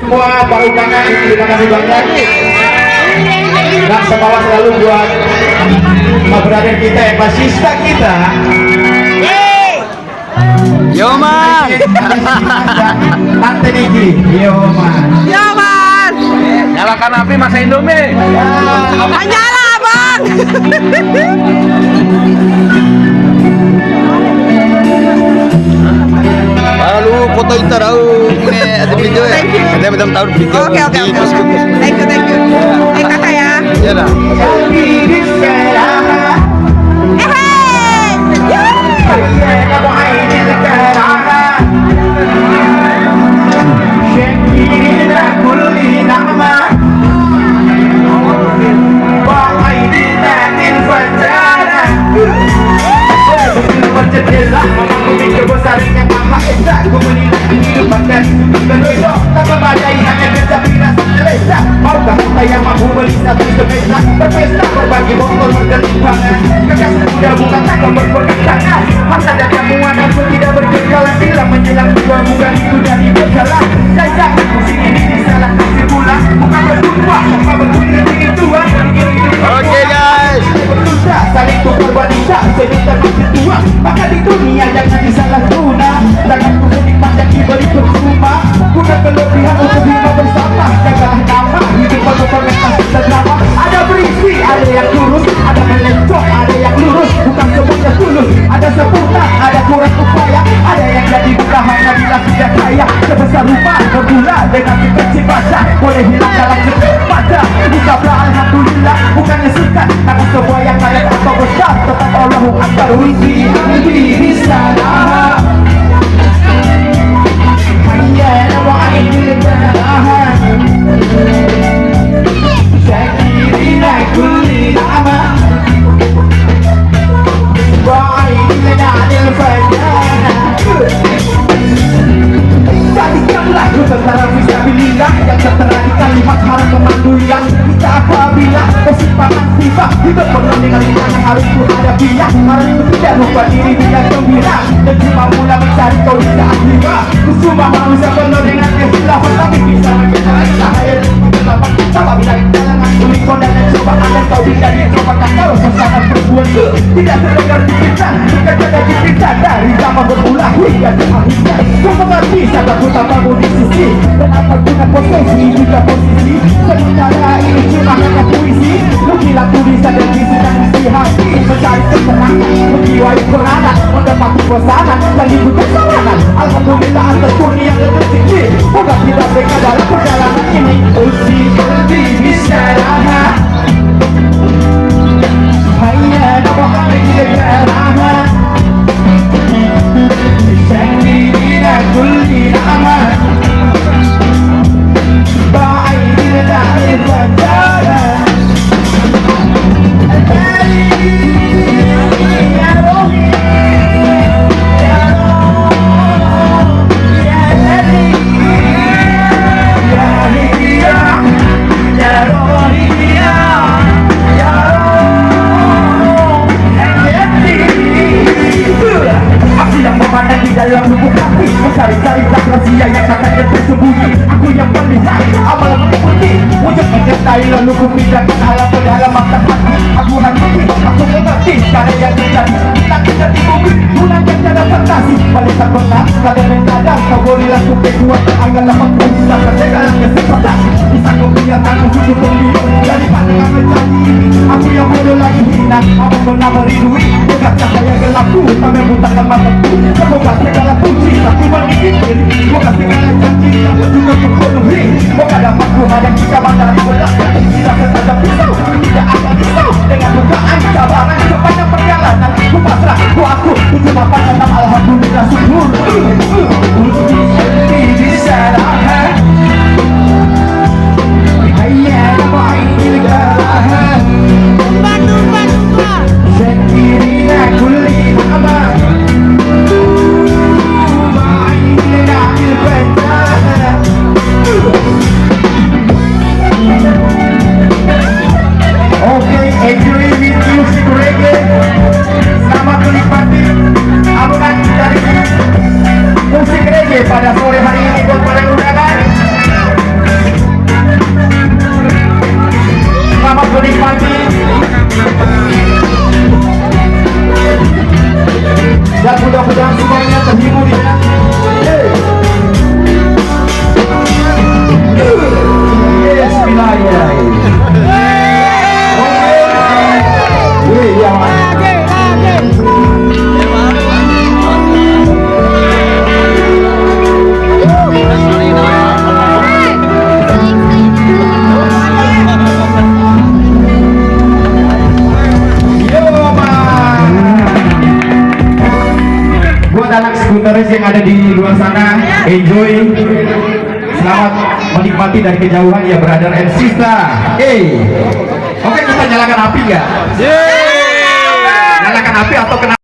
Semua baru kangen, terima kasih banyak. Dan semangat selalu buat brother kita ya, basista kita. Yo man. Tante Niki, yo man. Yo man. Nyalakan api masa Indomie. Nyala bang. Lalu foto itu tahu ini ada video ya. Ada macam tahu video. Oke. Thank you. Kakak ya. Iya lah. Yang mampu beli satu sepeda berpesta berbagi botol bergelimpangan kekasih muda bukan takkan berpegangan harta dan jamuan aku tidak berkejalan bila menjelang dua bulan itu dari berjalan dan jangan pusing ini disalah kasih pula bukan berdua sama berguna dengan Tuhan. Oke guys, berdosa saling tukar wanita sejuta masih tua maka di dunia jangan disalah guna jangan kusunik panjang diberi percuma guna kelebihan untuk hidup bersama jagalah nama hidup penuh fermentasi dan drama ada berisi ada yang lurus ada melencong ada yang lurus bukan semuanya tulus ada sempurna ada kurang upaya ada yang jadi buta hanya bila sudah kaya sebesar rumah berguna dengan sekecil baca boleh hilang dalam sekejap mata buka alhamdulillah bukannya suka karena semua yang kaya atau besar tetap Allahu Akbar wisi di sana hanya nama ini bertahan syakirina kulli nama wa'idina anil fajana jadikanlah ku tentara fisabilillah yang tertera di kalimat haram memandu yang kita apabila persimpangan tiba hidup penuh dengan rintangan harus ku hadapinya harus ku tidak lupa diri dengan gembira dan cuma mula mencari kau di saat tiba ku cuma manusia penuh dengan kehilafan tapi bisa mengenai cahaya dan kegelapan sama bila kalangan kulit kondan dan cobaan dan kau tidak dicobakan kalau sesama perempuan tidak terdengar di kita bukan ada di kita dari zaman bermula hingga ke akhirnya ku mengerti saat ku tanpamu di sisi dan apa guna posisi juga posisi sementara ini cuma kata puisi lu gila ku bisa dan bisa dan isi hati mencari kesenangan menjiwai korana mendapat suasana dan hidup kesalahan alhamdulillah atas kurnia yang tertinggi moga kita mereka dalam perjalanan ini usi lebih bisa rahat hanya nama kami negarahan syakirina kulli nama ba'idina anil fajana ya rohi ya rohi ya nadi ya hidiyah ya rohi ya aku yang memandang di dalam lubuk hati mencari-cari rahasia yang katanya tersembunyi aku yang melihat amal putih wujud mencintai lalu ku pindahkan alam ke dalam mata hati aku hati aku mengerti cara yang terjadi bila kita di bumi gunakan cara fantasi balikan pernah kadang mendadak kau berilah ku kekuat agar dapat menggunakan segala kesempatan bisa kau biarkan aku sudut pemilu dari pandangan menjadi aku yang bodoh lagi hina aku pernah meridui bukan cahaya gelapku tak membutakan mataku semoga segala puji tapi menggigit diri semoga segala janji aku juga terpenuhi semoga dapat ku hadapi cabaran belakang tidak setajam pisau tidak akan risau dengan bukaan cabaran sepanjang perjalanan ku pasrah ku aku cuma tentang alhamdulillah syukur di sana anak-anak skuteris yang ada di luar sana, enjoy. Selamat menikmati dari kejauhan ya brother and sister. Oke, kita nyalakan api nggak? Nyalakan api atau kena